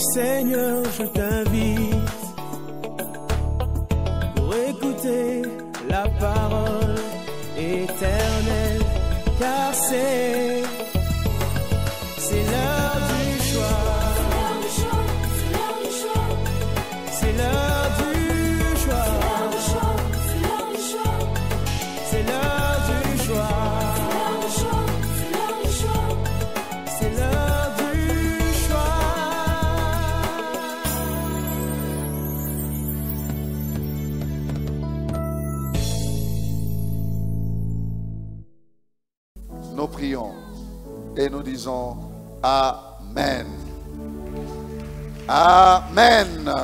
Seigneur, je t'invite pour écouter la parole éternelle, car c'est l'heure du choix. C'est l'heure du choix. C'est l'heure du choix. C'est l'heure du choix. Nous prions et nous disons Amen. Amen.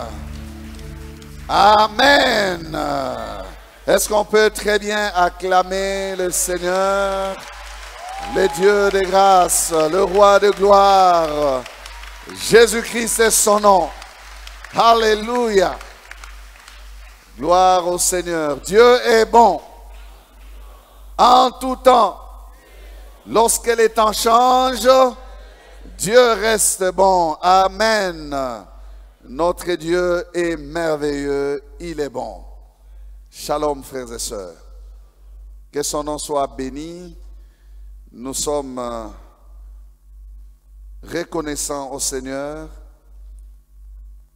Amen. Est-ce qu'on peut très bien acclamer le Seigneur, le Dieu de grâce, le roi de gloire? Jésus-Christ est son nom. Alléluia. Gloire au Seigneur. Dieu est bon en tout temps. Lorsque les temps changent, Dieu reste bon. Amen. Notre Dieu est merveilleux, il est bon. Shalom, frères et sœurs. Que son nom soit béni. Nous sommes reconnaissants au Seigneur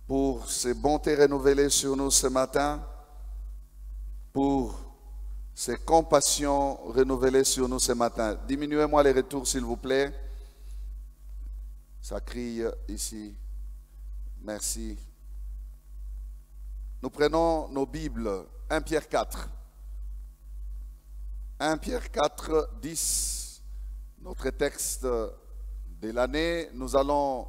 pour ses bontés renouvelées sur nous ce matin, pour ses compassions renouvelées sur nous ce matin. Diminuez-moi les retours, s'il vous plaît. Ça crie ici. Merci. Nous prenons nos Bibles. 1 Pierre 4. 1 Pierre 4, 10. Notre texte de l'année. Nous allons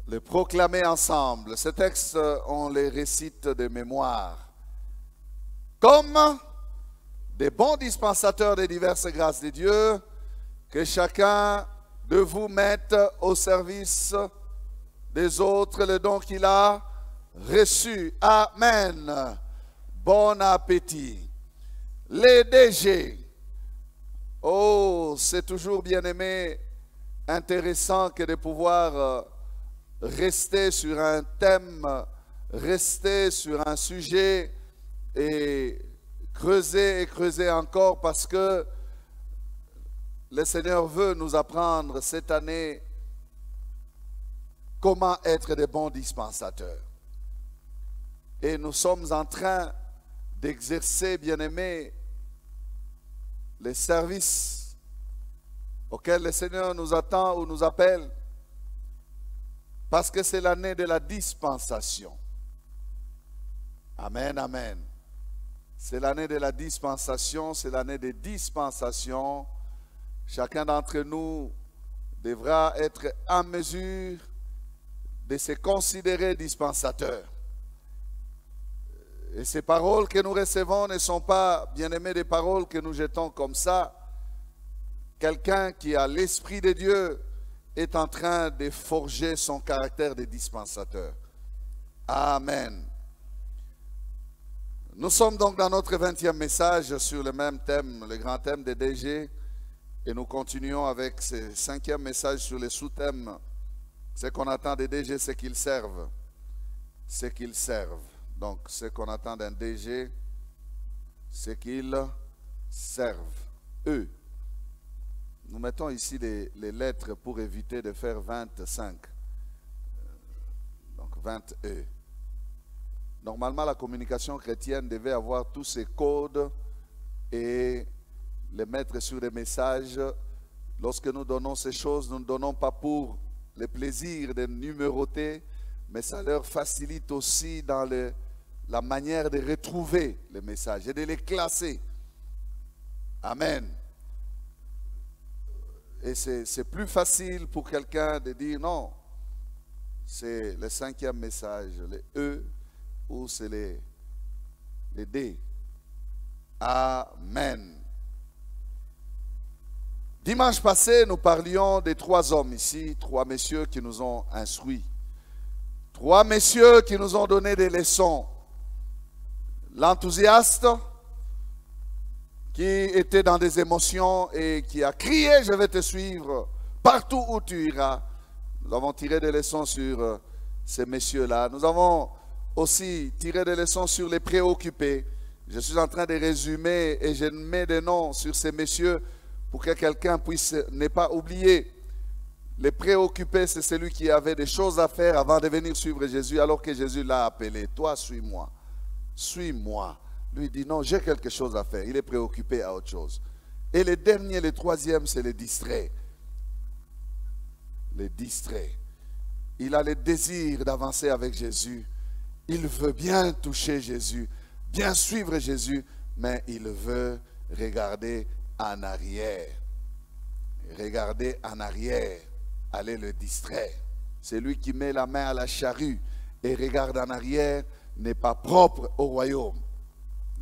le proclamer ensemble. Ce texte, on les récite de mémoire. Comme des bons dispensateurs des diverses grâces de Dieu, que chacun de vous mette au service des autres le don qu'il a reçu. Amen. Bon appétit. Les DG. Oh, c'est toujours bien aimé, intéressant que de pouvoir rester sur un thème, rester sur un sujet et creuser encore, parce que le Seigneur veut nous apprendre cette année comment être des bons dispensateurs. Et nous sommes en train d'exercer, bien-aimés, les services auxquels le Seigneur nous attend ou nous appelle, parce que c'est l'année de la dispensation. Amen, amen. C'est l'année de la dispensation, c'est l'année des dispensations. Chacun d'entre nous devra être en mesure de se considérer dispensateur. Et ces paroles que nous recevons ne sont pas, bien-aimés, des paroles que nous jetons comme ça. Quelqu'un qui a l'Esprit de Dieu est en train de forger son caractère de dispensateur. Amen. Nous sommes donc dans notre 20e message sur le même thème, le grand thème des DG. Et nous continuons avec ce 5e message sur les sous-thèmes. Ce qu'on attend des DG, c'est qu'ils servent. C'est qu'ils servent. Donc, ce qu'on attend d'un DG, c'est qu'ils servent. Eux. Nous mettons ici les lettres pour éviter de faire 25. Donc, 20 E. Normalement, la communication chrétienne devait avoir tous ces codes et les mettre sur les messages. Lorsque nous donnons ces choses, nous ne donnons pas pour le plaisir de numéroter, mais ça leur facilite aussi dans la manière de retrouver les messages et de les classer. Amen. Et c'est plus facile pour quelqu'un de dire non, c'est le 5e message, les E, ou c'est les D. Amen. Dimanche passé, nous parlions des 3 hommes ici, 3 messieurs qui nous ont instruits. 3 messieurs qui nous ont donné des leçons. L'enthousiaste, qui était dans des émotions et qui a crié « Je vais te suivre partout où tu iras ». Nous avons tiré des leçons sur ces messieurs-là. Nous avons aussi tiré des leçons sur les préoccupés. Je suis en train de résumer et je mets des noms sur ces messieurs pour que quelqu'un puisse ne pas oublier. Les préoccupés, c'est celui qui avait des choses à faire avant de venir suivre Jésus, alors que Jésus l'a appelé. Toi, suis-moi. Suis-moi. Lui dit non, j'ai quelque chose à faire. Il est préoccupé à autre chose. Et le dernier, le troisième, c'est le distrait. Le distrait. Il a le désir d'avancer avec Jésus. Il veut bien toucher Jésus, bien suivre Jésus, mais il veut regarder en arrière. Regarder en arrière. Aller le distraire. Celui qui met la main à la charrue et regarde en arrière n'est pas propre au royaume.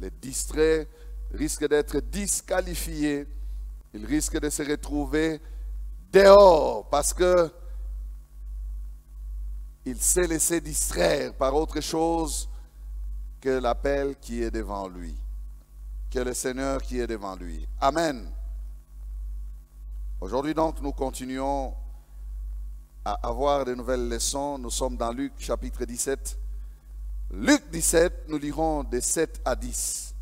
Le distrait risque d'être disqualifié. Il risque de se retrouver dehors parce que il s'est laissé distraire par autre chose que l'appel qui est devant lui, que le Seigneur qui est devant lui. Amen. Aujourd'hui donc, nous continuons à avoir de nouvelles leçons. Nous sommes dans Luc chapitre 17. Luc 17, nous lirons de 7 à 10.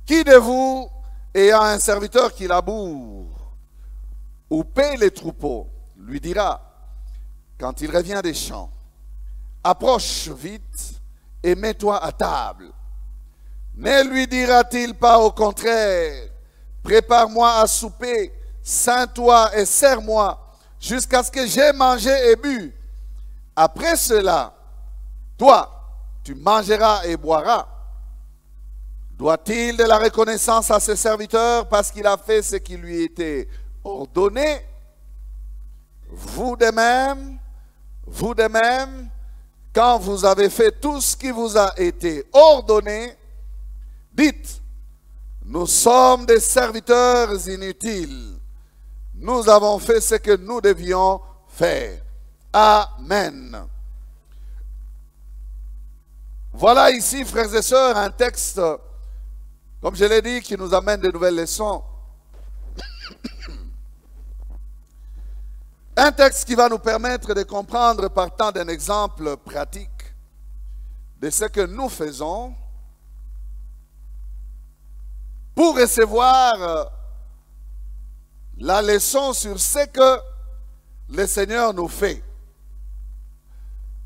Qui de vous ayant un serviteur qui laboure ou paie les troupeaux, lui dira, quand il revient des champs, approche vite et mets-toi à table. Ne lui dira-t-il pas au contraire, prépare-moi à souper, ceins-toi et sers-moi, jusqu'à ce que j'aie mangé et bu. Après cela, toi, tu mangeras et boiras. Doit-il de la reconnaissance à ses serviteurs parce qu'il a fait ce qui lui était ordonné? Vous de même, quand vous avez fait tout ce qui vous a été ordonné, dites, nous sommes des serviteurs inutiles. Nous avons fait ce que nous devions faire. Amen. Voilà ici, frères et sœurs, un texte, comme je l'ai dit, qui nous amène de nouvelles leçons. Un texte qui va nous permettre de comprendre, partant d'un exemple pratique de ce que nous faisons pour recevoir la leçon sur ce que le Seigneur nous fait.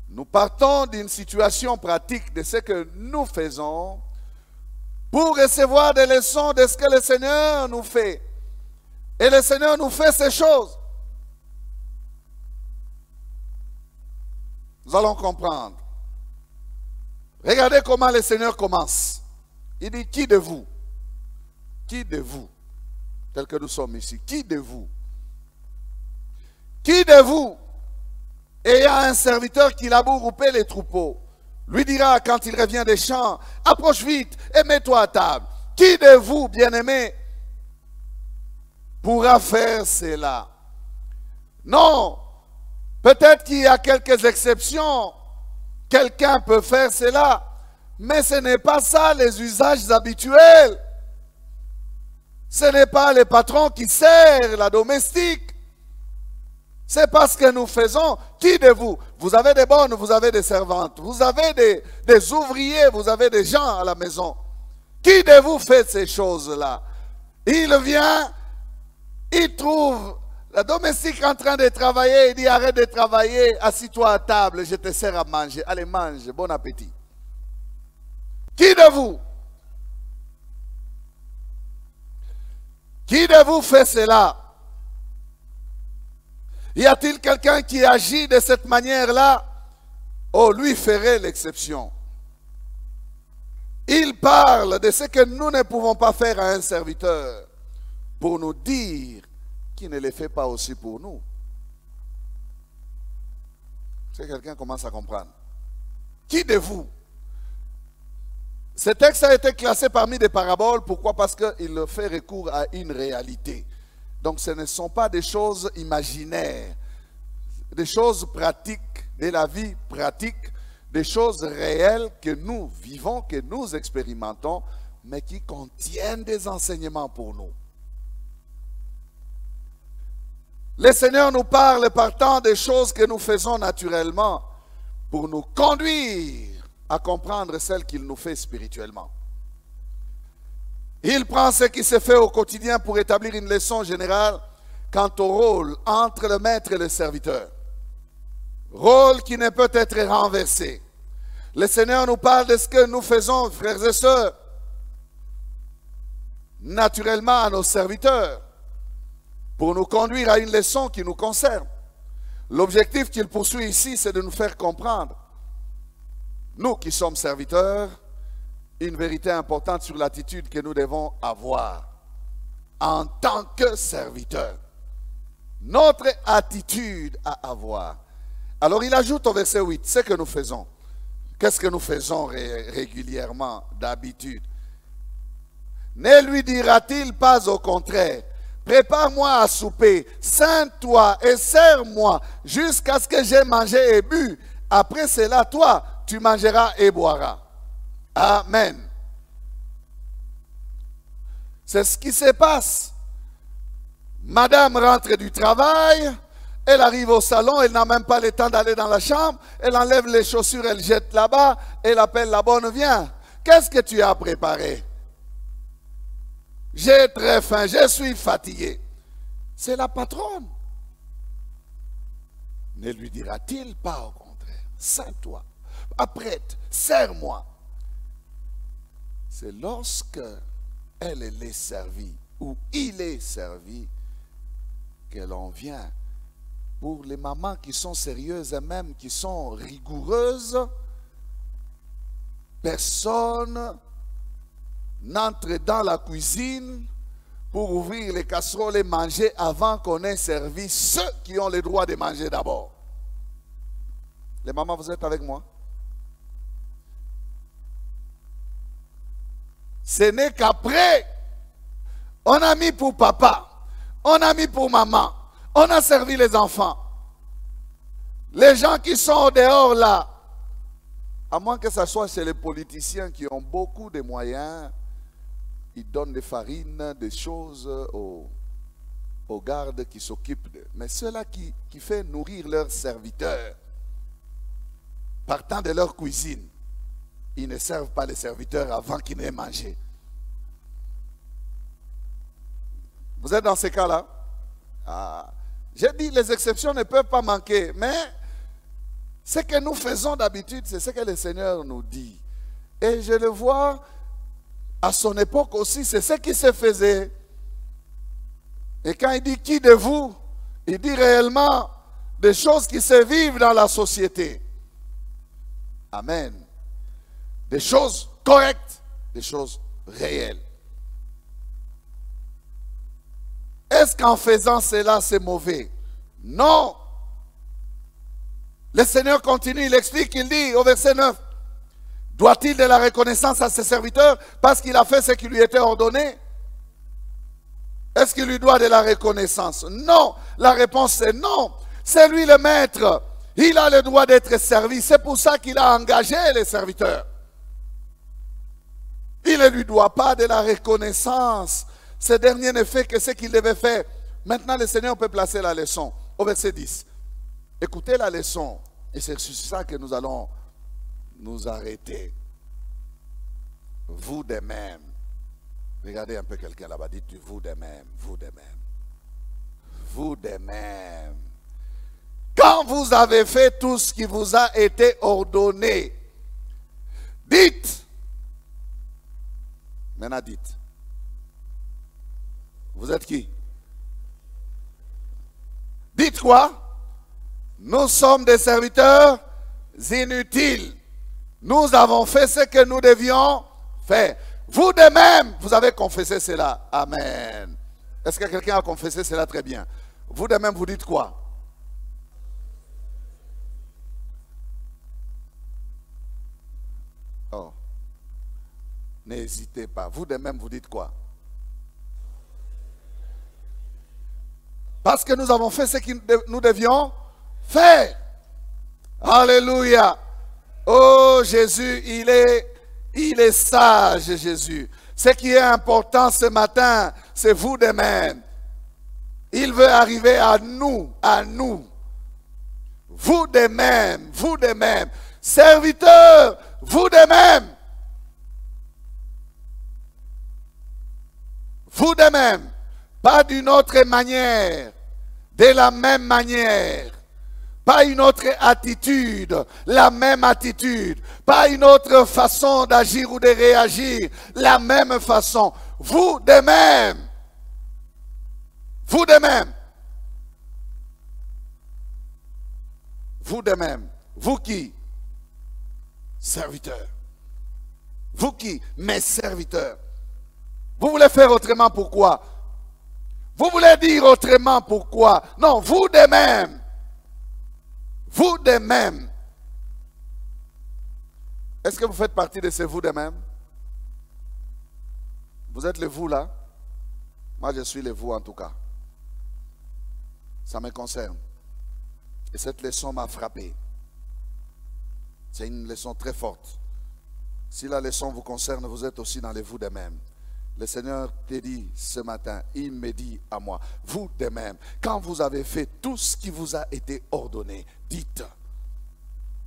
Nous partons d'une situation pratique de ce que nous faisons pour recevoir des leçons de ce que le Seigneur nous fait. Et le Seigneur nous fait ces choses. Nous allons comprendre. Regardez comment le Seigneur commence. Il dit, qui de vous? Qui de vous? Tel que nous sommes ici. Qui de vous? Qui de vous, ayant un serviteur qui laboure ou paie les troupeaux, lui dira quand il revient des champs, approche vite et mets-toi à table. Qui de vous, bien-aimés, pourra faire cela? Non. Peut-être qu'il y a quelques exceptions. Quelqu'un peut faire cela. Mais ce n'est pas ça les usages habituels. Ce n'est pas les patrons qui servent la domestique. C'est parce que nous faisons. Qui de vous? Vous avez des bonnes, vous avez des servantes. Vous avez des ouvriers, vous avez des gens à la maison. Qui de vous fait ces choses-là? Il vient, il trouve la domestique en train de travailler. Il dit, arrête de travailler, assis-toi à table, je te sers à manger. Allez, mange, bon appétit. Qui de vous? Qui de vous fait cela? Y a-t-il quelqu'un qui agit de cette manière-là? Oh, lui ferait l'exception. Il parle de ce que nous ne pouvons pas faire à un serviteur pour nous dire qu'il ne le fait pas aussi pour nous. C'est que quelqu'un commence à comprendre. Qui de vous? Ce texte a été classé parmi des paraboles. Pourquoi? Parce qu'il fait recours à une réalité. Donc ce ne sont pas des choses imaginaires, des choses pratiques, de la vie pratique, des choses réelles que nous vivons, que nous expérimentons, mais qui contiennent des enseignements pour nous. Le Seigneur nous parle partant des choses que nous faisons naturellement pour nous conduire à comprendre celles qu'il nous fait spirituellement. Il prend ce qui se fait au quotidien pour établir une leçon générale quant au rôle entre le maître et le serviteur. Rôle qui ne peut être renversé. Le Seigneur nous parle de ce que nous faisons, frères et sœurs, naturellement à nos serviteurs, pour nous conduire à une leçon qui nous concerne. L'objectif qu'il poursuit ici, c'est de nous faire comprendre, nous qui sommes serviteurs, une vérité importante sur l'attitude que nous devons avoir en tant que serviteurs. Notre attitude à avoir. Alors il ajoute au verset 8, ce que nous faisons. Qu'est-ce que nous faisons régulièrement, d'habitude? Ne lui dira-t-il pas au contraire, prépare-moi à souper, ceins-toi et sers-moi jusqu'à ce que j'aie mangé et bu. Après cela, toi, tu mangeras et boiras. Amen. C'est ce qui se passe. Madame rentre du travail, elle arrive au salon, elle n'a même pas le temps d'aller dans la chambre, elle enlève les chaussures, elle jette là-bas, elle appelle la bonne, viens. Qu'est-ce que tu as préparé? J'ai très faim, je suis fatigué. C'est la patronne. Ne lui dira-t-il pas au contraire, ceins-toi, apprête, sers-moi. C'est lorsque elle est servie ou il est servi que l'on vient. Pour les mamans qui sont sérieuses et même qui sont rigoureuses, personne n'entre dans la cuisine pour ouvrir les casseroles et manger avant qu'on ait servi ceux qui ont le droit de manger d'abord. Les mamans, vous êtes avec moi? Ce n'est qu'après, on a mis pour papa, on a mis pour maman, on a servi les enfants. Les gens qui sont au dehors là, à moins que ce soit chez les politiciens qui ont beaucoup de moyens, ils donnent des farines, des choses aux gardes qui s'occupent d'eux. Mais ceux-là qui font nourrir leurs serviteurs, partant de leur cuisine, ils ne servent pas les serviteurs avant qu'ils n'aient mangé. Vous êtes dans ces cas-là? J'ai dit, les exceptions ne peuvent pas manquer, mais ce que nous faisons d'habitude, c'est ce que le Seigneur nous dit. Et je le vois, à son époque aussi, c'est ce qui se faisait. Et quand il dit qui de vous, il dit réellement des choses qui se vivent dans la société. Amen. Des choses correctes, des choses réelles. Est-ce qu'en faisant cela, c'est mauvais? Non. Le Seigneur continue, il explique, il dit au verset 9, doit-il de la reconnaissance à ses serviteurs parce qu'il a fait ce qui lui était ordonné? Est-ce qu'il lui doit de la reconnaissance? Non. La réponse est non. C'est lui le maître. Il a le droit d'être servi. C'est pour ça qu'il a engagé les serviteurs. Il ne lui doit pas de la reconnaissance. Ce dernier ne fait que ce qu'il devait faire. Maintenant, le Seigneur peut placer la leçon. Au verset 10. Écoutez la leçon. Et c'est sur ça que nous allons nous arrêter. Vous de même. Regardez un peu quelqu'un là-bas. Dites vous de même. Vous de même. Vous de même. Quand vous avez fait tout ce qui vous a été ordonné, dites. Maintenant dites. Vous êtes qui? Dites quoi? Nous sommes des serviteurs inutiles. Nous avons fait ce que nous devions faire. Vous de même, vous avez confessé cela. Amen. Est-ce que quelqu'un a confessé cela? Très bien. Vous de même, vous dites quoi? Oh. N'hésitez pas. Vous de même, vous dites quoi? Parce que nous avons fait ce que nous devions faire. Alléluia. Oh Jésus, il est sage, Jésus. Ce qui est important ce matin, c'est vous de même. Il veut arriver à nous, vous de même, serviteurs, vous de même, pas d'une autre manière, de la même manière, pas une autre attitude, la même attitude, pas une autre façon d'agir ou de réagir, la même façon, vous de même. Vous de même. Vous de même. Vous qui? Serviteurs. Vous qui? Mes serviteurs. Vous voulez faire autrement, pourquoi? Vous voulez dire autrement, pourquoi? Non, vous de même. Vous de même. Est-ce que vous faites partie de ces vous de même? Vous êtes les vous là? Moi je suis les vous en tout cas. Ça me concerne. Et cette leçon m'a frappé. C'est une leçon très forte. Si la leçon vous concerne, vous êtes aussi dans les vous de même. Le Seigneur te dit ce matin, il me dit à moi, vous de même, quand vous avez fait tout ce qui vous a été ordonné, dites,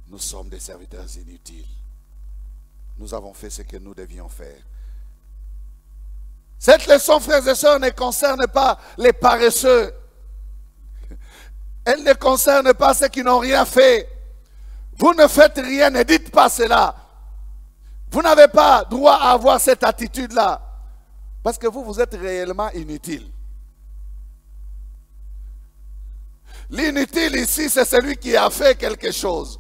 nous sommes des serviteurs inutiles. Nous avons fait ce que nous devions faire. Cette leçon, frères et sœurs, ne concerne pas les paresseux. Elle ne concerne pas ceux qui n'ont rien fait. Vous ne faites rien, ne dites pas cela. Vous n'avez pas droit à avoir cette attitude-là. Parce que vous êtes réellement inutile. L'inutile ici, c'est celui qui a fait quelque chose.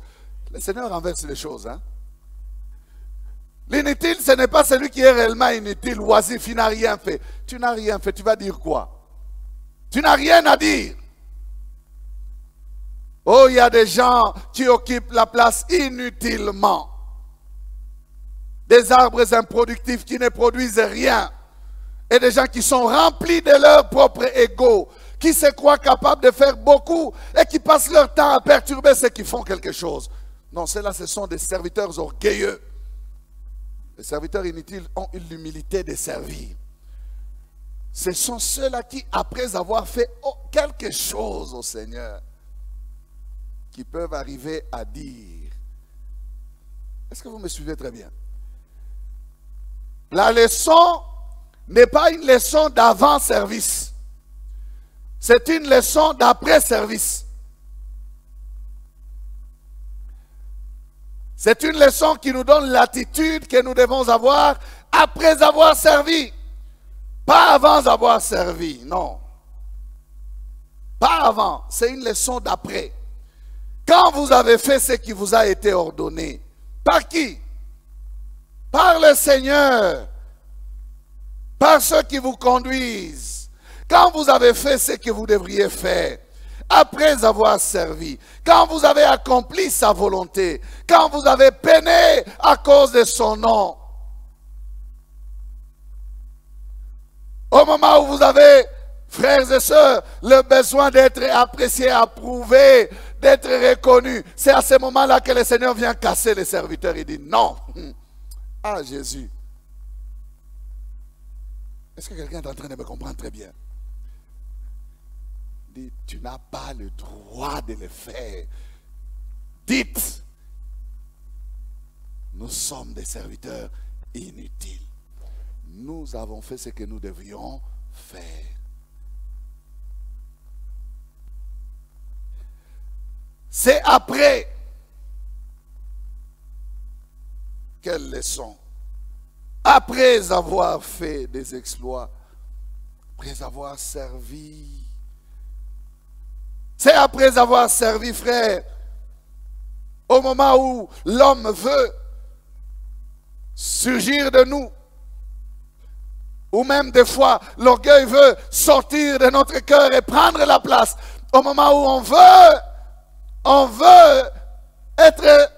Le Seigneur renverse les choses. Hein? L'inutile, ce n'est pas celui qui est réellement inutile, oisif, il n'a rien fait. Tu n'as rien fait, tu vas dire quoi? Tu n'as rien à dire. Oh, il y a des gens qui occupent la place inutilement. Des arbres improductifs qui ne produisent rien. Et des gens qui sont remplis de leur propre ego, qui se croient capables de faire beaucoup et qui passent leur temps à perturber ceux qui font quelque chose. Non, ceux-là, ce sont des serviteurs orgueilleux. Les serviteurs inutiles ont l'humilité de servir. Ce sont ceux-là qui, après avoir fait quelque chose au Seigneur, qui peuvent arriver à dire, est-ce que vous me suivez très bien? La leçon n'est pas une leçon d'avant-service. C'est une leçon d'après-service. C'est une leçon qui nous donne l'attitude que nous devons avoir après avoir servi. Pas avant avoir servi, non. Pas avant, c'est une leçon d'après. Quand vous avez fait ce qui vous a été ordonné, par qui? Par le Seigneur. Par ceux qui vous conduisent. Quand vous avez fait ce que vous devriez faire, après avoir servi, quand vous avez accompli sa volonté, quand vous avez peiné à cause de son nom, au moment où vous avez, frères et sœurs, le besoin d'être apprécié, approuvé, d'être reconnu, c'est à ce moment-là que le Seigneur vient casser les serviteurs. Il dit non. Ah Jésus. Est-ce que quelqu'un est en train de me comprendre très bien? Il dit, tu n'as pas le droit de le faire. Dites, nous sommes des serviteurs inutiles. Nous avons fait ce que nous devions faire. C'est après. Quelle leçon? Après avoir fait des exploits, après avoir servi. C'est après avoir servi, frère, au moment où l'homme veut surgir de nous, ou même des fois l'orgueil veut sortir de notre cœur et prendre la place, au moment où on veut être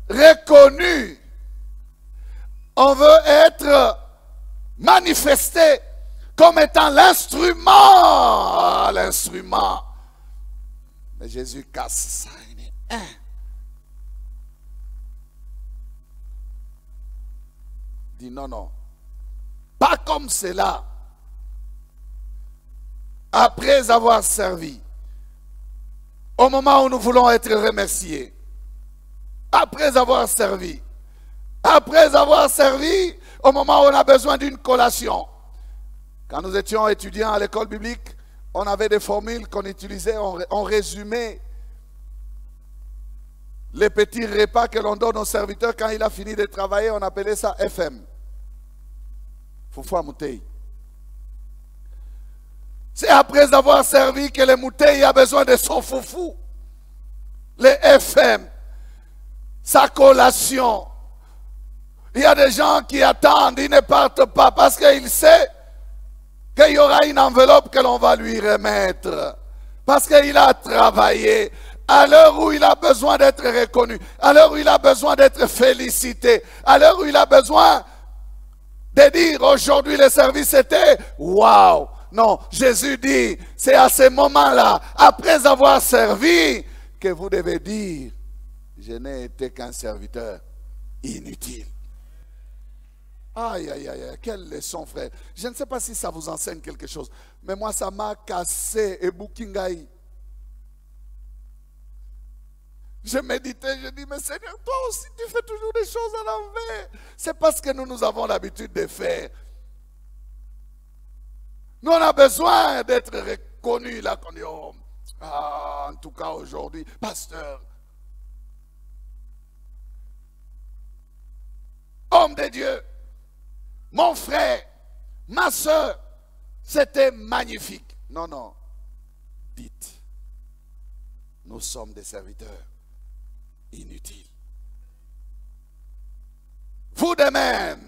reconnu, on veut être manifesté comme étant l'instrument. Mais Jésus casse ça. Il dit, dit non, non. Pas comme cela. après avoir servi, au moment où nous voulons être remerciés, après avoir servi, au moment où on a besoin d'une collation. Quand nous étions étudiants à l'école biblique, on avait des formules qu'on utilisait, on résumait les petits repas que l'on donne au serviteur quand il a fini de travailler, on appelait ça FM. Foufoua Moutei. C'est après avoir servi que le Moutei a besoin de son foufou. Les FM. Sa collation. Il y a des gens qui attendent, ils ne partent pas parce qu'ils savent qu'il y aura une enveloppe que l'on va lui remettre. Parce qu'il a travaillé. À l'heure où il a besoin d'être reconnu, à l'heure où il a besoin d'être félicité, à l'heure où il a besoin de dire aujourd'hui le service était waouh. Non, Jésus dit, c'est à ce moment-là, après avoir servi, que vous devez dire, je n'ai été qu'un serviteur inutile. Aïe, aïe, aïe, quelle leçon, frère. Je ne sais pas si ça vous enseigne quelque chose, mais moi, ça m'a cassé et boukingaï. Je méditais, je dis, mais Seigneur, toi aussi, tu fais toujours des choses à l'envers. C'est parce que nous avons l'habitude de faire. Nous, on a besoin d'être reconnus là, qu'on dit, oh, en tout cas aujourd'hui, pasteur, homme de Dieu, mon frère, ma soeur, c'était magnifique. Non, non, dites, nous sommes des serviteurs inutiles. Vous de même,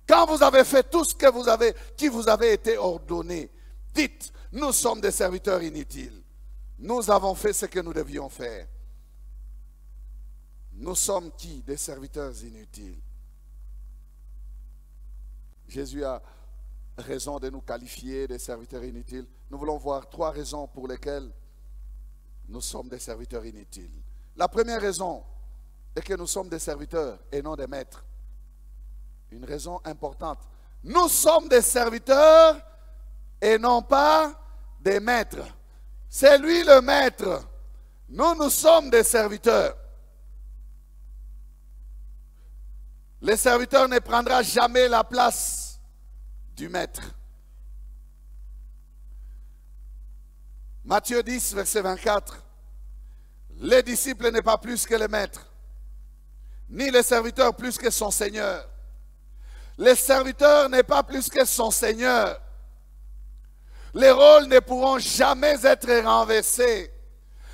quand vous avez fait tout ce que qui vous avait été ordonné, dites, nous sommes des serviteurs inutiles. Nous avons fait ce que nous devions faire. Nous sommes qui? Des serviteurs inutiles. Jésus a raison de nous qualifier des serviteurs inutiles. Nous voulons voir 3 raisons pour lesquelles nous sommes des serviteurs inutiles. La première raison est que nous sommes des serviteurs et non des maîtres. Une raison importante. Nous sommes des serviteurs et non pas des maîtres. C'est lui le maître. Nous sommes des serviteurs. Le serviteur ne prendra jamais la place du maître. Matthieu 10, verset 24. Les disciples n'est pas plus que les maîtres, ni le serviteur plus que son Seigneur. Le serviteur n'est pas plus que son Seigneur. Les rôles ne pourront jamais être renversés.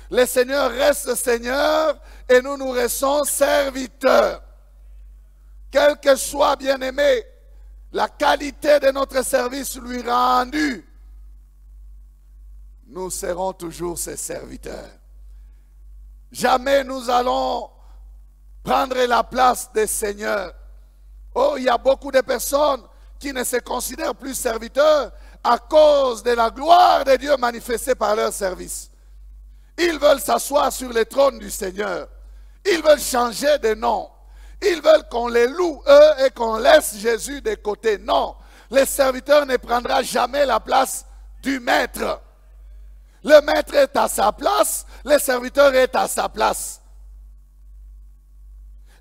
Le Seigneur reste Seigneur et nous restons serviteurs. Quel que soit, bien-aimé, la qualité de notre service lui rendu, nous serons toujours ses serviteurs. Jamais nous allons prendre la place des seigneurs. Oh, il y a beaucoup de personnes qui ne se considèrent plus serviteurs à cause de la gloire de Dieu manifestée par leur service. Ils veulent s'asseoir sur le trône du Seigneur. Ils veulent changer de nom. Ils veulent qu'on les loue, eux, et qu'on laisse Jésus de côté. Non, le serviteur ne prendra jamais la place du maître. Le maître est à sa place, le serviteur est à sa place.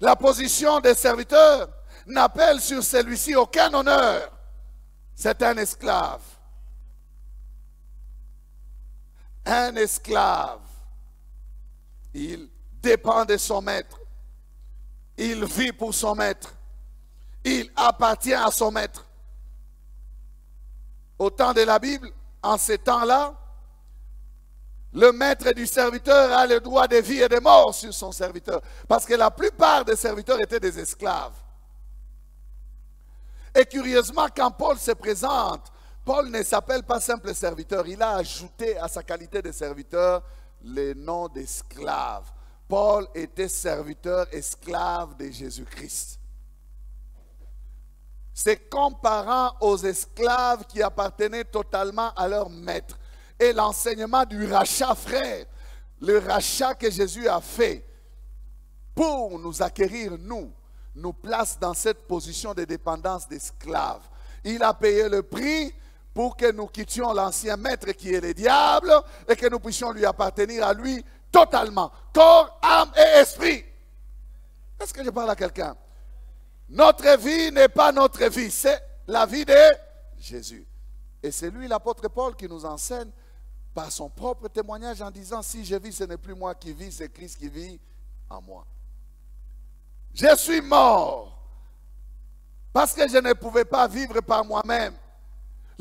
La position des serviteurs n'appelle sur celui-ci aucun honneur. C'est un esclave. Un esclave. Il dépend de son maître. Il vit pour son maître. Il appartient à son maître. Au temps de la Bible, en ces temps-là, le maître du serviteur a le droit de vie et de mort sur son serviteur. Parce que la plupart des serviteurs étaient des esclaves. Et curieusement, quand Paul se présente, Paul ne s'appelle pas simple serviteur. Il a ajouté à sa qualité de serviteur le nom d'esclave. Paul était serviteur esclave de Jésus-Christ. C'est comparant aux esclaves qui appartenaient totalement à leur maître. Et l'enseignement du rachat, frère, le rachat que Jésus a fait pour nous acquérir, nous place dans cette position de dépendance d'esclave. Il a payé le prix pour que nous quittions l'ancien maître qui est le diable et que nous puissions lui appartenir à lui totalement, corps, âme et esprit. Est-ce que je parle à quelqu'un? Notre vie n'est pas notre vie, c'est la vie de Jésus. Et c'est lui, l'apôtre Paul, qui nous enseigne par son propre témoignage en disant, si je vis, ce n'est plus moi qui vis, c'est Christ qui vit en moi. Je suis mort parce que je ne pouvais pas vivre par moi-même.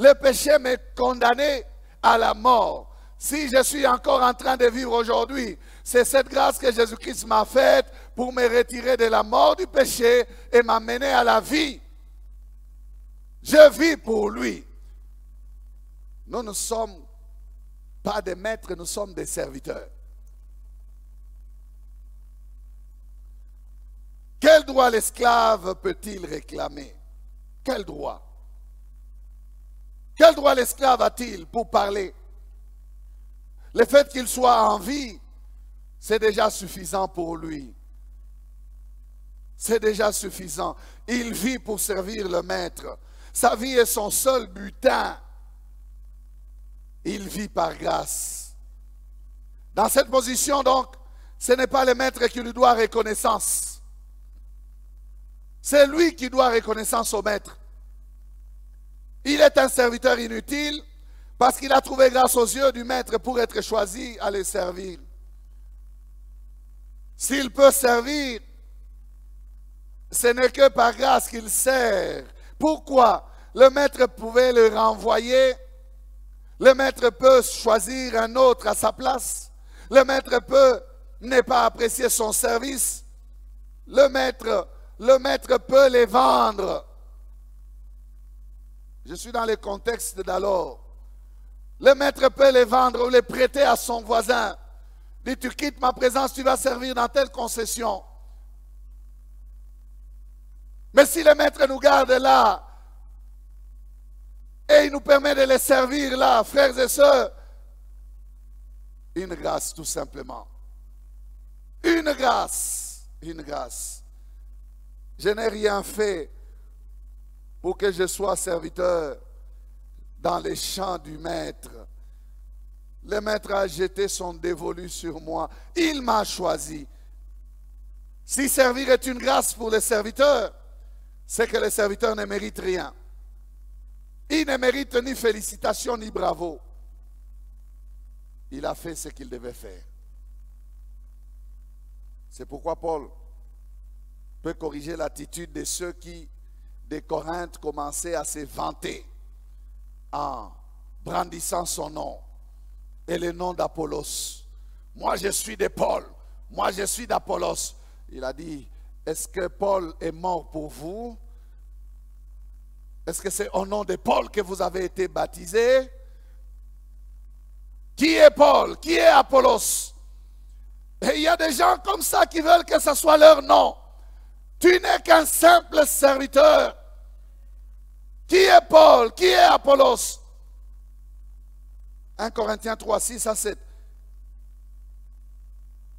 Le péché m'a condamné à la mort. Si je suis encore en train de vivre aujourd'hui, c'est cette grâce que Jésus-Christ m'a faite pour me retirer de la mort du péché et m'amener à la vie. Je vis pour lui. Nous ne sommes pas des maîtres, nous sommes des serviteurs. Quel droit l'esclave peut-il réclamer? Quel droit? Quel droit l'esclave a-t-il pour parler? Le fait qu'il soit en vie, c'est déjà suffisant pour lui. C'est déjà suffisant. Il vit pour servir le maître. Sa vie est son seul butin. Il vit par grâce. Dans cette position, donc, ce n'est pas le maître qui lui doit reconnaissance. C'est lui qui doit reconnaissance au maître. Il est un serviteur inutile parce qu'il a trouvé grâce aux yeux du maître pour être choisi à les servir. S'il peut servir, ce n'est que par grâce qu'il sert. Pourquoi? Le maître pouvait le renvoyer. Le maître peut choisir un autre à sa place. Le maître peut ne pas apprécier son service. Le maître peut les vendre. Je suis dans le contexte d'alors. Le maître peut les vendre ou les prêter à son voisin. Dit, tu quittes ma présence, tu vas servir dans telle concession. Mais si le maître nous garde là, et il nous permet de les servir là, frères et sœurs, une grâce tout simplement. Une grâce. Une grâce. Je n'ai rien fait pour que je sois serviteur dans les champs du maître. Le maître a jeté son dévolu sur moi. Il m'a choisi. Si servir est une grâce pour le serviteur, c'est que le serviteur ne mérite rien. Il ne mérite ni félicitations ni bravo. Il a fait ce qu'il devait faire. C'est pourquoi Paul peut corriger l'attitude de ceux qui, de Corinthe, commençaient à se vanter en brandissant son nom et le nom d'Apollos. Moi je suis de Paul, moi je suis d'Apollos. Il a dit, est-ce que Paul est mort pour vous? Est-ce que c'est au nom de Paul que vous avez été baptisés? Qui est Paul? Qui est Apollos? Et il y a des gens comme ça qui veulent que ce soit leur nom. Tu n'es qu'un simple serviteur. Qui est Paul? Qui est Apollos? 1 Corinthiens 3, 6 à 7.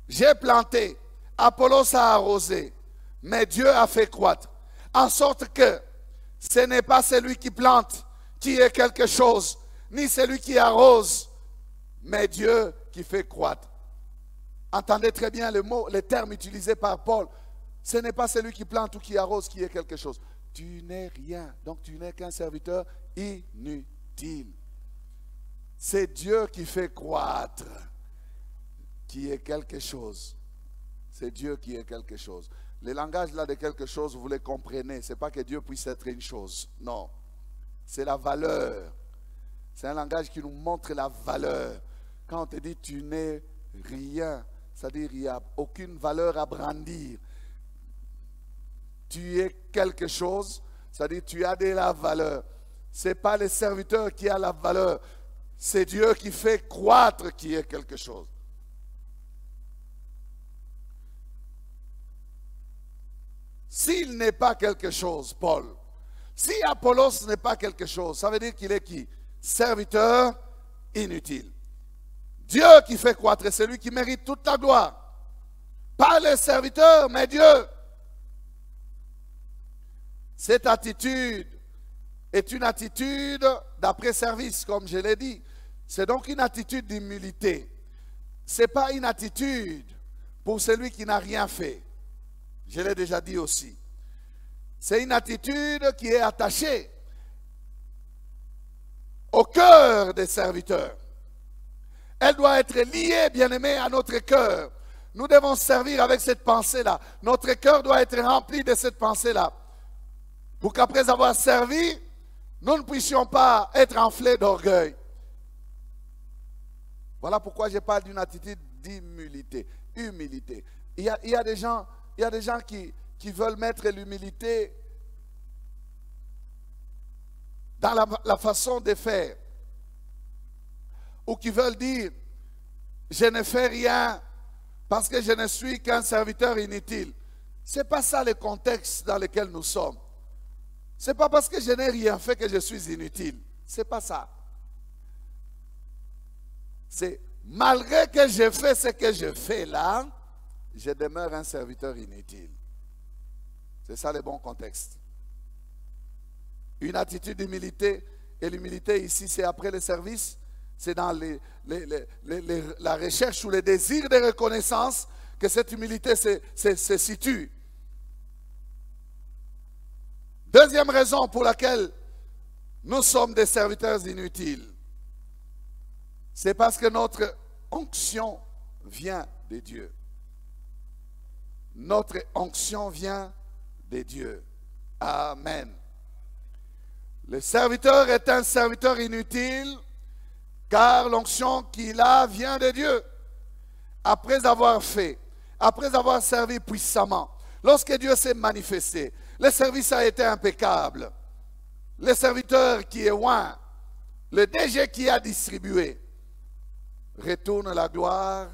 J'ai planté, Apollos a arrosé, mais Dieu a fait croître. En sorte que ce n'est pas celui qui plante qui est quelque chose, ni celui qui arrose, mais Dieu qui fait croître. Entendez très bien le mot, le terme utilisé par Paul. Ce n'est pas celui qui plante ou qui arrose qui est quelque chose. Tu n'es rien, donc tu n'es qu'un serviteur inutile. C'est Dieu qui fait croître, qui est quelque chose. C'est Dieu qui est quelque chose. Le langage là de quelque chose, vous le comprenez. Ce n'est pas que Dieu puisse être une chose. Non. C'est la valeur. C'est un langage qui nous montre la valeur. Quand on te dit tu n'es rien, c'est-à-dire qu'il n'y a aucune valeur à brandir. Tu es quelque chose, c'est-à-dire tu as de la valeur. Ce n'est pas le serviteur qui a la valeur. C'est Dieu qui fait croître qui est quelque chose. S'il n'est pas quelque chose, Paul, si Apollos n'est pas quelque chose, ça veut dire qu'il est qui? Serviteur inutile. Dieu qui fait croître, c'est lui qui mérite toute la gloire. Pas le serviteur, mais Dieu. Cette attitude est une attitude d'après-service, comme je l'ai dit. C'est donc une attitude d'humilité. Ce n'est pas une attitude pour celui qui n'a rien fait. Je l'ai déjà dit aussi. C'est une attitude qui est attachée au cœur des serviteurs. Elle doit être liée, bien-aimée, à notre cœur. Nous devons servir avec cette pensée-là. Notre cœur doit être rempli de cette pensée-là. Pour qu'après avoir servi, nous ne puissions pas être enflés d'orgueil. Voilà pourquoi je parle d'une attitude d'humilité. Humilité. Il y a des gens qui veulent mettre l'humilité dans la façon de faire. Ou qui veulent dire, je ne fais rien parce que je ne suis qu'un serviteur inutile. Ce n'est pas ça le contexte dans lequel nous sommes. Ce n'est pas parce que je n'ai rien fait que je suis inutile. Ce n'est pas ça. C'est malgré que je fais ce que je fais là, je demeure un serviteur inutile. C'est ça le bon contexte. Une attitude d'humilité, et l'humilité ici c'est après le service, c'est dans la recherche ou le désir de reconnaissance que cette humilité se situe. Deuxième raison pour laquelle nous sommes des serviteurs inutiles, c'est parce que notre onction vient de Dieu. Notre onction vient de Dieu. Amen. Le serviteur est un serviteur inutile car l'onction qu'il a vient de Dieu. Après avoir fait, après avoir servi puissamment, lorsque Dieu s'est manifesté, le service a été impeccable. Le serviteur qui est loin, le DG qui a distribué, retourne la gloire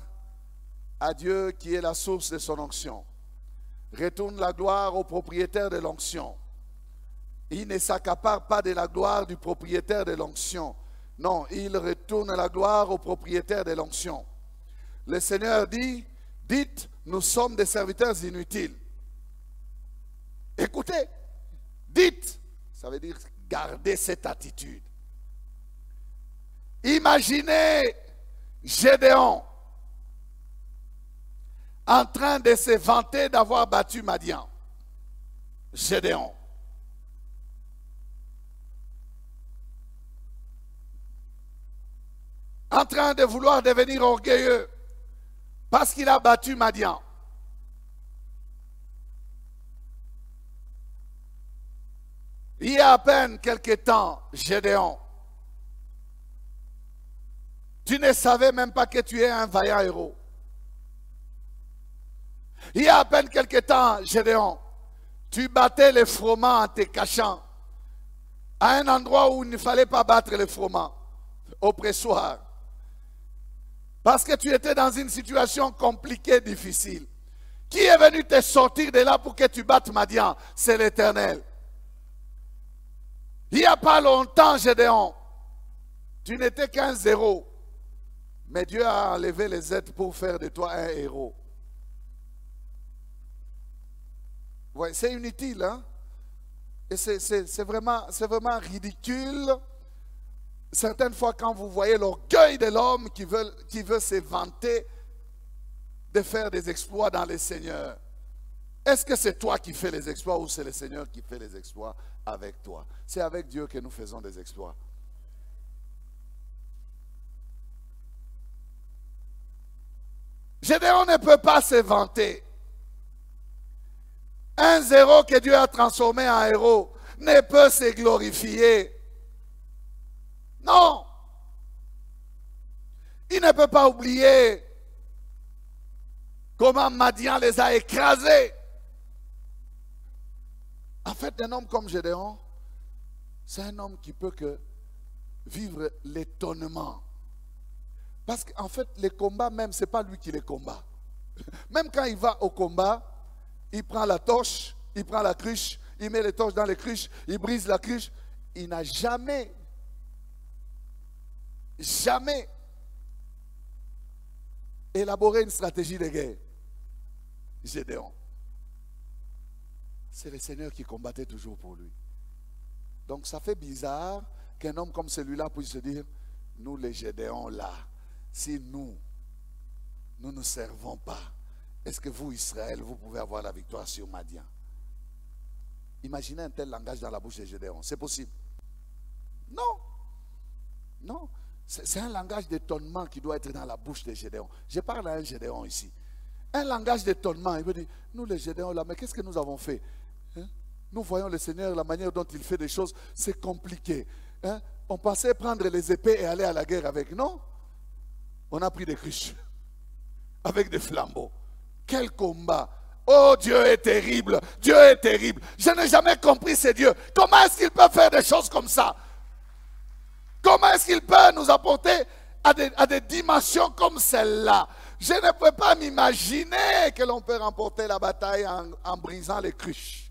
à Dieu qui est la source de son onction. Retourne la gloire au propriétaire de l'onction. Il ne s'accapare pas de la gloire du propriétaire de l'onction. Non, il retourne la gloire au propriétaire de l'onction. Le Seigneur dit, dites, nous sommes des serviteurs inutiles. Écoutez, dites, ça veut dire gardez cette attitude. Imaginez Gédéon en train de se vanter d'avoir battu Madian. Gédéon. En train de vouloir devenir orgueilleux parce qu'il a battu Madian. Il y a à peine quelques temps, Gédéon, tu ne savais même pas que tu es un vaillant héros. Il y a à peine quelques temps, Gédéon, tu battais les froment en te cachant à un endroit où il ne fallait pas battre les froment, au pressoir. Parce que tu étais dans une situation compliquée, difficile. Qui est venu te sortir de là pour que tu battes Madian? C'est l'Éternel. Il n'y a pas longtemps, Gédéon, tu n'étais qu'un zéro. Mais Dieu a enlevé les aides pour faire de toi un héros. Ouais, c'est inutile, hein? Et c'est vraiment ridicule. Certaines fois, quand vous voyez l'orgueil de l'homme qui veut se vanter de faire des exploits dans le Seigneur. Est-ce que c'est toi qui fais les exploits ou c'est le Seigneur qui fait les exploits avec toi? C'est avec Dieu que nous faisons des exploits. Gédéon ne peut pas se vanter. Un zéro que Dieu a transformé en héros ne peut se glorifier. Non. Il ne peut pas oublier comment Madian les a écrasés. En fait, un homme comme Gédéon, c'est un homme qui peut que vivre l'étonnement. Parce qu'en fait, les combats même, ce n'est pas lui qui les combat. Même quand il va au combat, il prend la torche, il prend la cruche, il met les torches dans les cruches, il brise la cruche. Il n'a jamais élaboré une stratégie de guerre. Gédéon. C'est le Seigneur qui combattait toujours pour lui. Donc ça fait bizarre qu'un homme comme celui-là puisse se dire, nous les Gédéons là, si nous ne servons pas, est-ce que vous, Israël, vous pouvez avoir la victoire sur Madian? Imaginez un tel langage dans la bouche des Gédéons. C'est possible? Non. Non. C'est un langage d'étonnement qui doit être dans la bouche des Gédéons. Je parle à un Gédéon ici. Un langage d'étonnement. Il veut dire, nous les Gédéons là, mais qu'est-ce que nous avons fait? Hein? Nous voyons le Seigneur, la manière dont il fait des choses, c'est compliqué. Hein? On pensait prendre les épées et aller à la guerre avec. Non. On a pris des cruches. Avec des flambeaux. Quel combat! Oh, Dieu est terrible! Dieu est terrible! Je n'ai jamais compris ce Dieu. Comment est-ce qu'il peut faire des choses comme ça? Comment est-ce qu'il peut nous apporter à des dimensions comme celle-là? Je ne peux pas m'imaginer que l'on peut remporter la bataille en brisant les cruches.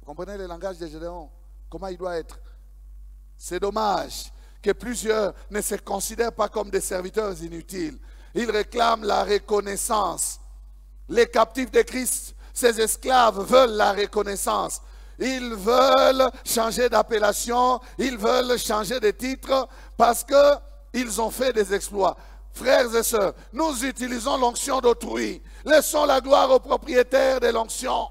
Vous comprenez le langage de Gédéon? Comment il doit être? C'est dommage que plusieurs ne se considèrent pas comme des serviteurs inutiles. Ils réclament la reconnaissance. Les captifs de Christ, ces esclaves veulent la reconnaissance. Ils veulent changer d'appellation, ils veulent changer de titre parce qu'ils ont fait des exploits. Frères et sœurs, nous utilisons l'onction d'autrui. Laissons la gloire au propriétaire de l'onction.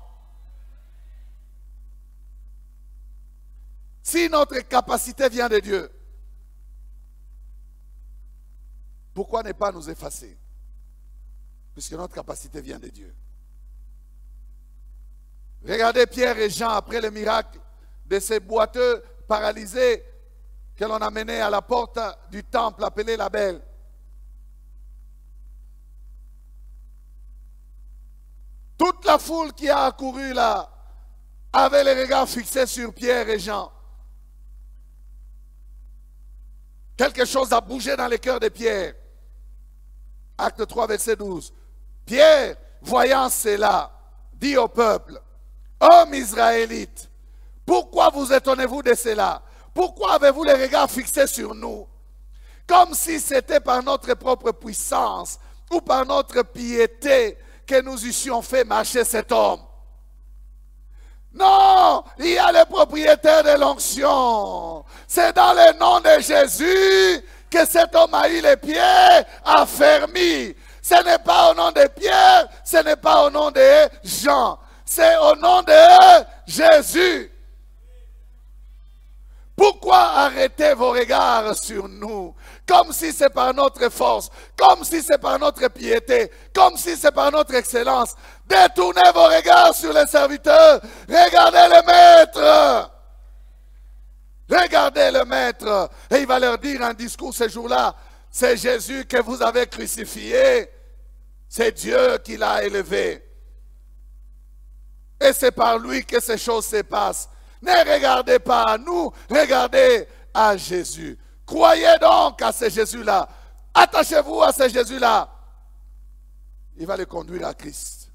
Si notre capacité vient de Dieu, pourquoi ne pas nous effacer? Puisque notre capacité vient de Dieu. Regardez Pierre et Jean après le miracle de ces boiteux paralysés que l'on a menés à la porte du temple appelé la Belle. Toute la foule qui a accouru là avait les regards fixés sur Pierre et Jean. Quelque chose a bougé dans le cœur de Pierre. Acte 3, verset 12. Pierre, voyant cela, dit au peuple, hommes israélites, pourquoi vous étonnez-vous de cela? Pourquoi avez-vous les regards fixés sur nous? Comme si c'était par notre propre puissance ou par notre piété que nous eussions fait marcher cet homme. Non, il y a le propriétaire de l'onction. C'est dans le nom de Jésus que cet homme a eu les pieds affermis. Ce n'est pas au nom de Pierre, ce n'est pas au nom de Jean. C'est au nom de Jésus. Pourquoi arrêter vos regards sur nous? Comme si c'est par notre force, comme si c'est par notre piété, comme si c'est par notre excellence. Détournez vos regards sur les serviteurs. Regardez le maître. Regardez le maître. Et il va leur dire un discours ce jour-là. C'est Jésus que vous avez crucifié. C'est Dieu qui l'a élevé. Et c'est par lui que ces choses se passent. Ne regardez pas à nous, regardez à Jésus. Croyez donc à ce Jésus-là. Attachez-vous à ce Jésus-là. Il va les conduire à Christ.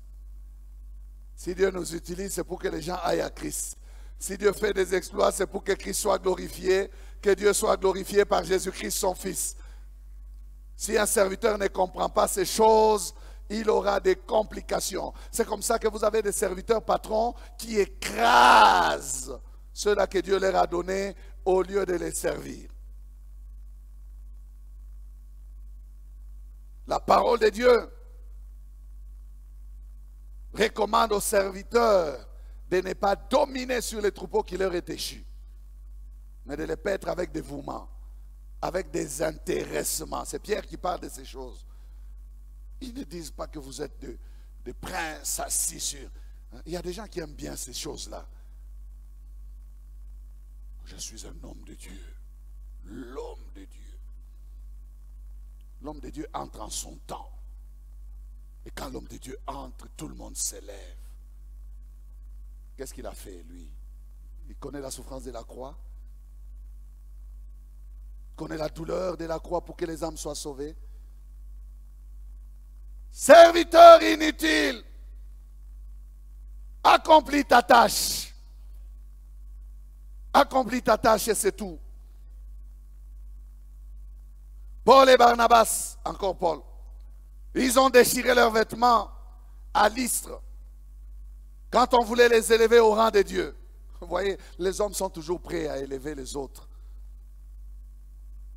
Si Dieu nous utilise, c'est pour que les gens aillent à Christ. Si Dieu fait des exploits, c'est pour que Christ soit glorifié, que Dieu soit glorifié par Jésus-Christ, son Fils. Si un serviteur ne comprend pas ces choses, il aura des complications. C'est comme ça que vous avez des serviteurs patrons qui écrasent ceux-là que Dieu leur a donnés au lieu de les servir. La parole de Dieu recommande aux serviteurs de ne pas dominer sur les troupeaux qui leur est échu, mais de les paître avec dévouement, avec des intéressements. C'est Pierre qui parle de ces choses. Ils ne disent pas que vous êtes des princes assis sur... Il y a des gens qui aiment bien ces choses-là. Je suis un homme de Dieu. L'homme de Dieu. L'homme de Dieu entre en son temps. Et quand l'homme de Dieu entre, tout le monde s'élève. Qu'est-ce qu'il a fait, lui? Il connaît la souffrance de la croix. Il connaît la douleur de la croix pour que les âmes soient sauvées. Serviteur inutile, accomplis ta tâche. Accomplis ta tâche et c'est tout. Paul et Barnabas, encore Paul, ils ont déchiré leurs vêtements à Lystre quand on voulait les élever au rang de Dieu. Vous voyez, les hommes sont toujours prêts à élever les autres.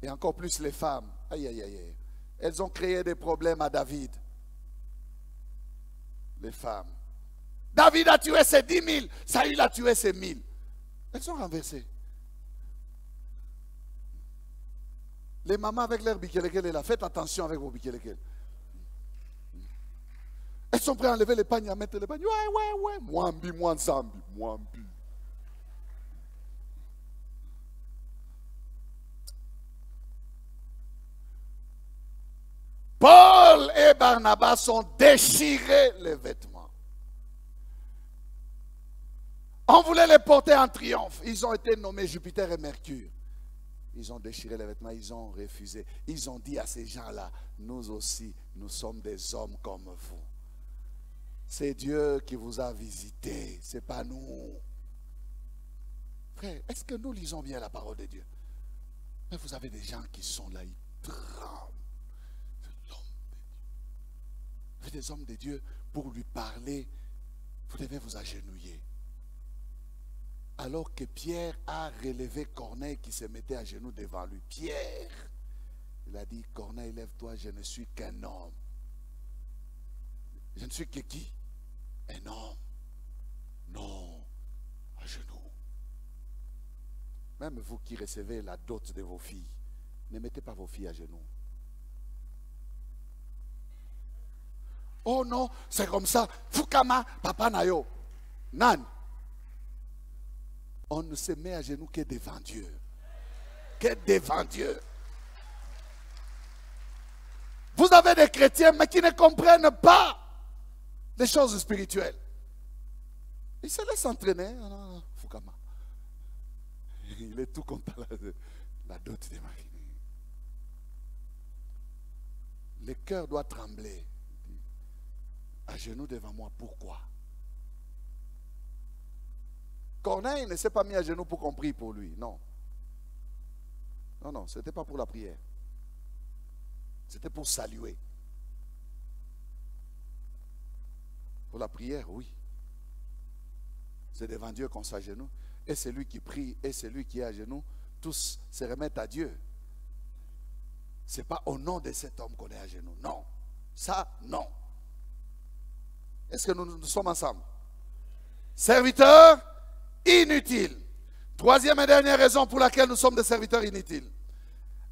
Et encore plus les femmes. Aïe, aïe, aïe. Elles ont créé des problèmes à David. Les femmes. David a tué ses 10 000. Saül a tué ses 1000. Elles sont renversées. Les mamans avec leur bikelekele là, faites attention avec vos bikelekele. Elles sont prêtes à enlever les pagnes, à mettre les pagnes. Ouais. Mwambi, mwanzambi, mwambi. Paul et Barnabas ont déchiré les vêtements. On voulait les porter en triomphe. Ils ont été nommés Jupiter et Mercure. Ils ont déchiré les vêtements, ils ont refusé. Ils ont dit à ces gens-là, nous aussi, nous sommes des hommes comme vous. C'est Dieu qui vous a visité, ce n'est pas nous. Frère, est-ce que nous lisons bien la parole de Dieu? Mais vous avez des gens qui sont là, ils tremblent. Vous avez des hommes de Dieu, pour lui parler, vous devez vous agenouiller. Alors que Pierre a relevé Corneille qui se mettait à genoux devant lui. Pierre, il a dit, Corneille, lève-toi, je ne suis qu'un homme. Je ne suis que qui? Un homme. Non, à genoux. Même vous qui recevez la dot de vos filles, ne mettez pas vos filles à genoux. Oh non, c'est comme ça. Fukama, papa nayo. Nan. On ne se met à genoux que devant Dieu. Que devant Dieu. Vous avez des chrétiens, mais qui ne comprennent pas les choses spirituelles. Ils se laissent entraîner. Fukama. Il est tout content la dot de ma fille. Le cœur doit trembler. À genoux devant moi, pourquoi? Corneille ne s'est pas mis à genoux pour qu'on prie pour lui, non. Non, ce n'était pas pour la prière. C'était pour saluer. Pour la prière, oui. C'est devant Dieu qu'on s'agenouille. Et c'est lui qui prie, et c'est lui qui est à genoux. Tous se remettent à Dieu. Ce n'est pas au nom de cet homme qu'on est à genoux. Non. Ça, non. Est-ce que nous sommes ensemble? Serviteurs inutiles. Troisième et dernière raison pour laquelle nous sommes des serviteurs inutiles.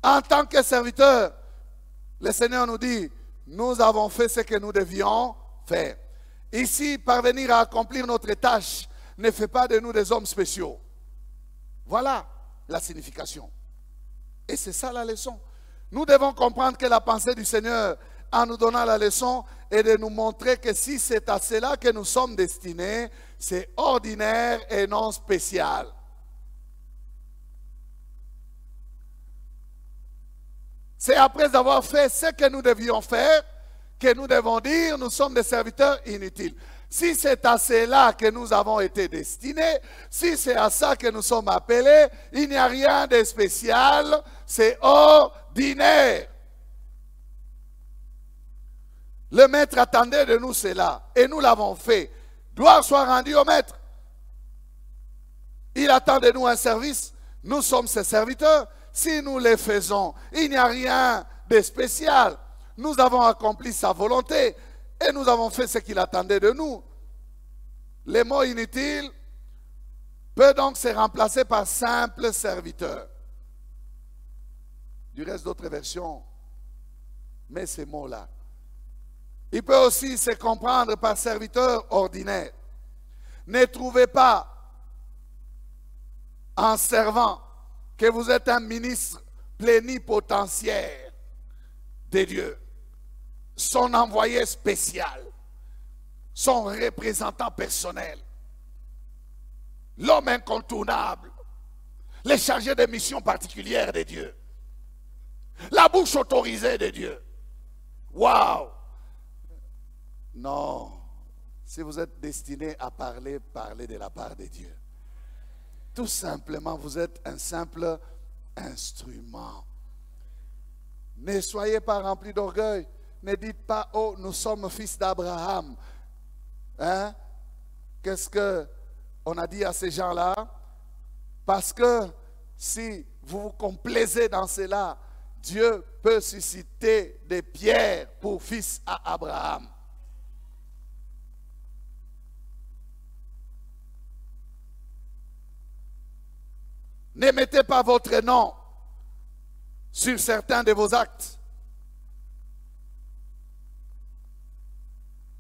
En tant que serviteurs, le Seigneur nous dit, nous avons fait ce que nous devions faire. Ici, parvenir à accomplir notre tâche ne fait pas de nous des hommes spéciaux. Voilà la signification. Et c'est ça la leçon. Nous devons comprendre que la pensée du Seigneur en nous donnant la leçon et de nous montrer que si c'est à cela que nous sommes destinés, c'est ordinaire et non spécial. C'est après avoir fait ce que nous devions faire que nous devons dire nous sommes des serviteurs inutiles. Si c'est à cela que nous avons été destinés, si c'est à ça que nous sommes appelés, il n'y a rien de spécial, c'est ordinaire. Le maître attendait de nous cela et nous l'avons fait. Gloire soit rendue au maître. Il attend de nous un service. Nous sommes ses serviteurs. Si nous le faisons, il n'y a rien de spécial. Nous avons accompli sa volonté et nous avons fait ce qu'il attendait de nous. Le mot inutile peut donc se remplacer par simple serviteur. Du reste d'autres versions, mais ces mots-là. Il peut aussi se comprendre par serviteur ordinaire. Ne trouvez pas en servant que vous êtes un ministre plénipotentiaire de Dieu, son envoyé spécial, son représentant personnel, l'homme incontournable, le chargé de mission particulière de Dieu, la bouche autorisée de Dieu. Waouh! Non, si vous êtes destiné à parler, parlez de la part de Dieu. Tout simplement, vous êtes un simple instrument. Ne soyez pas remplis d'orgueil. Ne dites pas, oh, nous sommes fils d'Abraham. Hein? Qu'est-ce que on a dit à ces gens-là, parce que si vous vous complaisez dans cela, Dieu peut susciter des pierres pour fils à Abraham. Ne mettez pas votre nom sur certains de vos actes.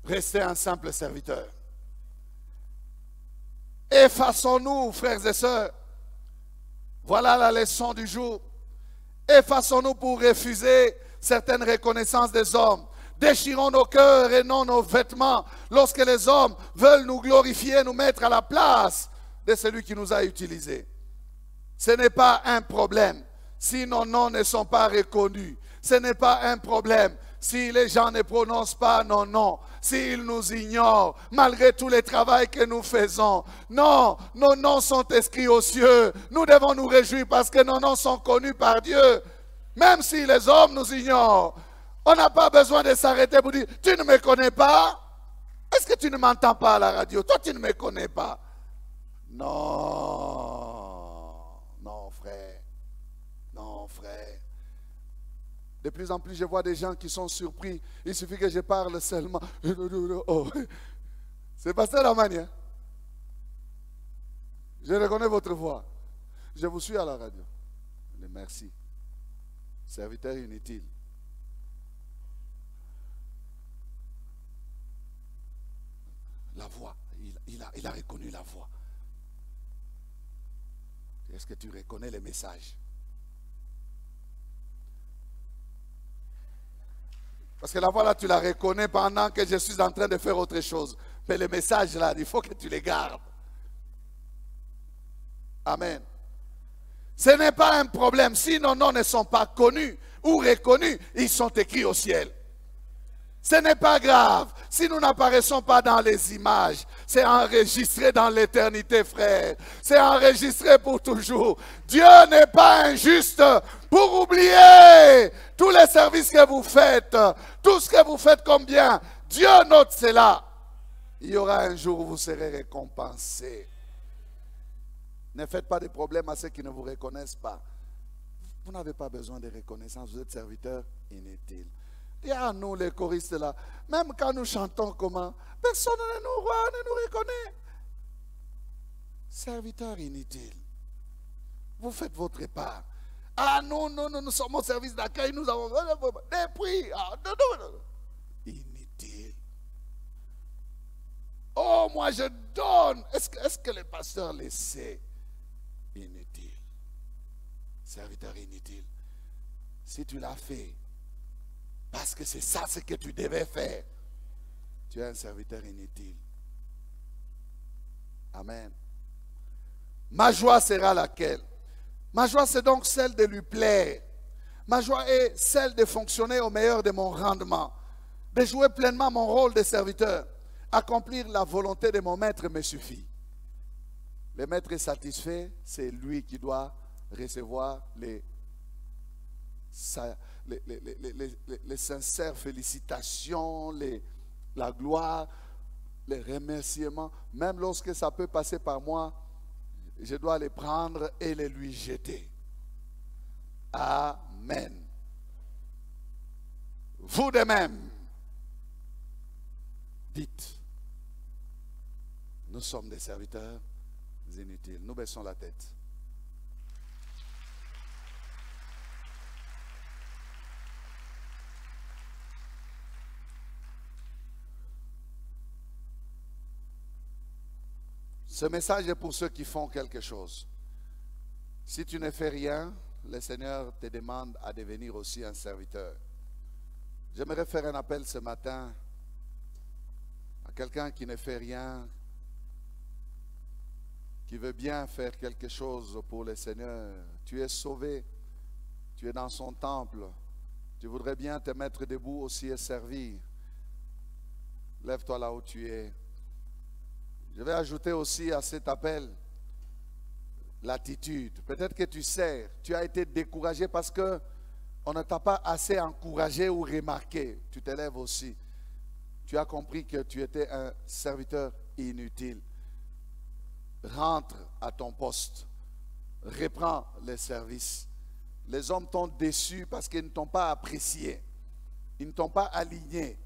Restez un simple serviteur. Effaçons-nous, frères et sœurs. Voilà la leçon du jour. Effaçons-nous pour refuser certaines reconnaissances des hommes. Déchirons nos cœurs et non nos vêtements lorsque les hommes veulent nous glorifier, nous mettre à la place de celui qui nous a utilisés. Ce n'est pas un problème si nos noms ne sont pas reconnus. Ce n'est pas un problème si les gens ne prononcent pas nos noms, s'ils nous ignorent, malgré tout le travail que nous faisons. Non, nos noms sont inscrits aux cieux. Nous devons nous réjouir parce que nos noms sont connus par Dieu. Même si les hommes nous ignorent, on n'a pas besoin de s'arrêter pour dire, tu ne me connais pas? Est-ce que tu ne m'entends pas à la radio? Toi, tu ne me connais pas. Non, non frère, non frère. De plus en plus, je vois des gens qui sont surpris. Il suffit que je parle seulement. Oh. C'est pasteur Lamani. Hein? Je reconnais votre voix. Je vous suis à la radio. Merci. Serviteur inutile. La voix. Il a reconnu la voix. Est-ce que tu reconnais les messages? Parce que la voix là, tu la reconnais pendant que je suis en train de faire autre chose. Mais les messages là, il faut que tu les gardes. Amen. Ce n'est pas un problème. Si nos noms ne sont pas connus ou reconnus, ils sont écrits au ciel. Ce n'est pas grave. Si nous n'apparaissons pas dans les images, c'est enregistré dans l'éternité, frère. C'est enregistré pour toujours. Dieu n'est pas injuste pour oublier tous les services que vous faites, tout ce que vous faites comme bien. Dieu note cela. Il y aura un jour où vous serez récompensés. Ne faites pas de problème à ceux qui ne vous reconnaissent pas. Vous n'avez pas besoin de reconnaissance, vous êtes serviteurs inutiles. Et à nous, les choristes là, même quand nous chantons comment, personne ne nous voit, ne nous reconnaît. Serviteurs inutiles. Vous faites votre part. Ah non, nous sommes au service d'accueil, nous avons des prix. Inutile. Oh, moi je donne. Est-ce que le pasteur le sait? Inutile. Serviteur inutile. Si tu l'as fait, parce que c'est ça ce que tu devais faire, tu es un serviteur inutile. Amen. Ma joie sera laquelle? Ma joie, c'est donc celle de lui plaire. Ma joie est celle de fonctionner au meilleur de mon rendement, de jouer pleinement mon rôle de serviteur. Accomplir la volonté de mon maître me suffit. Le maître est satisfait, c'est lui qui doit recevoir les sincères félicitations, la gloire, les remerciements. Même lorsque ça peut passer par moi, je dois les prendre et les lui jeter. Amen. Vous de même, dites, nous sommes des serviteurs inutiles. Nous baissons la tête. Ce message est pour ceux qui font quelque chose. Si tu ne fais rien, le Seigneur te demande à devenir aussi un serviteur. J'aimerais faire un appel ce matin à quelqu'un qui ne fait rien, qui veut bien faire quelque chose pour le Seigneur. Tu es sauvé, tu es dans son temple, tu voudrais bien te mettre debout aussi et servir. Lève-toi là où tu es. Je vais ajouter aussi à cet appel l'attitude. Peut-être que tu sais, tu as été découragé parce que on ne t'a pas assez encouragé ou remarqué. Tu te lèves aussi. Tu as compris que tu étais un serviteur inutile. rentre à ton poste, reprends les services. Les hommes t'ont déçu parce qu'ils ne t'ont pas apprécié, ils ne t'ont pas aligné.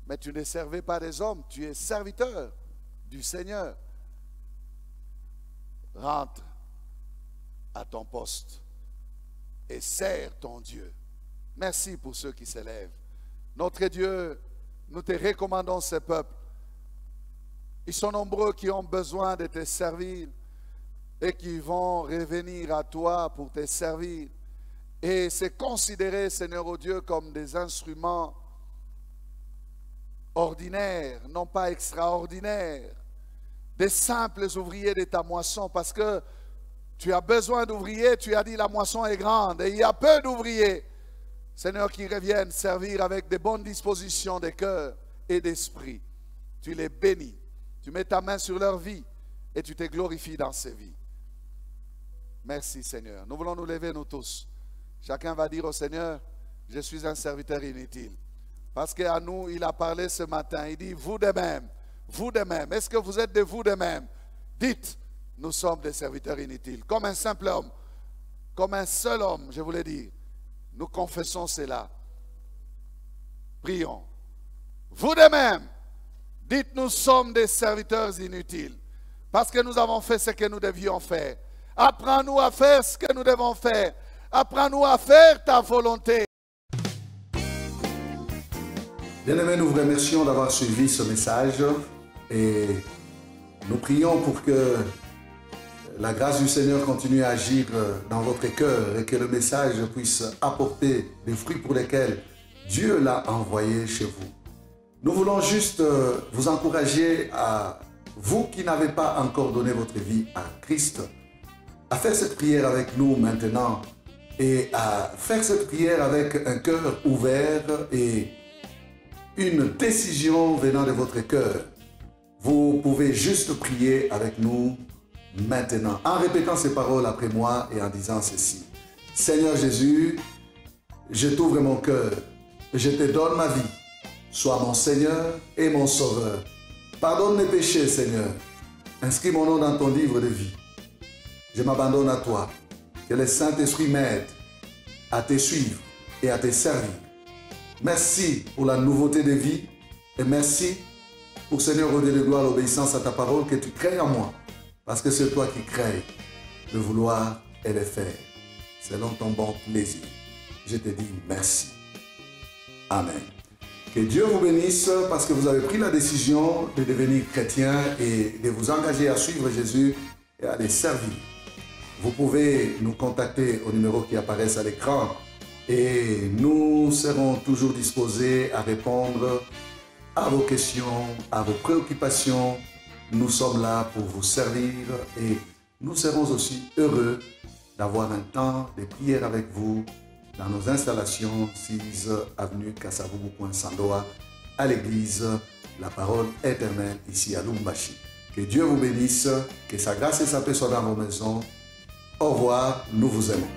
Mais tu ne servais pas des hommes, tu es serviteur du Seigneur. Rentre à ton poste et sers ton Dieu. Merci pour ceux qui s'élèvent. Notre Dieu, nous te recommandons ces peuples. Ils sont nombreux qui ont besoin de te servir et qui vont revenir à toi pour te servir. Et c'est considéré, Seigneur oh Dieu, comme des instruments ordinaires, non pas extraordinaires, des simples ouvriers de ta moisson, parce que tu as besoin d'ouvriers, tu as dit la moisson est grande, et il y a peu d'ouvriers, Seigneur, qui reviennent servir avec de bonnes dispositions de cœur et d'esprit. Tu les bénis, tu mets ta main sur leur vie, et tu te glorifies dans ces vies. Merci Seigneur. Nous voulons nous lever, nous tous. Chacun va dire au Seigneur, je suis un serviteur inutile. Parce qu'à nous, il a parlé ce matin. Il dit, vous de même, vous de même. Est-ce que vous êtes de vous de même? Dites, nous sommes des serviteurs inutiles. Comme un simple homme, comme un seul homme, je voulais dire. Nous confessons cela. Prions. Vous de même, dites, nous sommes des serviteurs inutiles. Parce que nous avons fait ce que nous devions faire. Apprends-nous à faire ce que nous devons faire. Apprends-nous à faire ta volonté. Bien-aimés, nous vous remercions d'avoir suivi ce message et nous prions pour que la grâce du Seigneur continue à agir dans votre cœur et que le message puisse apporter des fruits pour lesquels Dieu l'a envoyé chez vous. Nous voulons juste vous encourager à vous qui n'avez pas encore donné votre vie à Christ, à faire cette prière avec nous maintenant et à faire cette prière avec un cœur ouvert et une décision venant de votre cœur. Vous pouvez juste prier avec nous maintenant en répétant ces paroles après moi et en disant ceci. Seigneur Jésus, je t'ouvre mon cœur, je te donne ma vie. Sois mon Seigneur et mon Sauveur. Pardonne mes péchés, Seigneur. Inscris mon nom dans ton livre de vie. Je m'abandonne à toi. Que le Saint-Esprit m'aide à te suivre et à te servir. Merci pour la nouveauté de vie et merci pour, Seigneur, au Dieu de gloire, l'obéissance à ta parole que tu crées en moi. Parce que c'est toi qui crées le vouloir et le faire selon ton bon plaisir. Je te dis merci. Amen. Que Dieu vous bénisse parce que vous avez pris la décision de devenir chrétien et de vous engager à suivre Jésus et à les servir. Vous pouvez nous contacter au numéro qui apparaît à l'écran et nous serons toujours disposés à répondre à vos questions, à vos préoccupations. Nous sommes là pour vous servir et nous serons aussi heureux d'avoir un temps de prière avec vous dans nos installations 6 avenue Kasavubu, Sandoa, à l'église La Parole Éternelle ici à Lumbashi. Que Dieu vous bénisse, que sa grâce et sa paix soient dans vos maisons. Au revoir, nous vous aimons.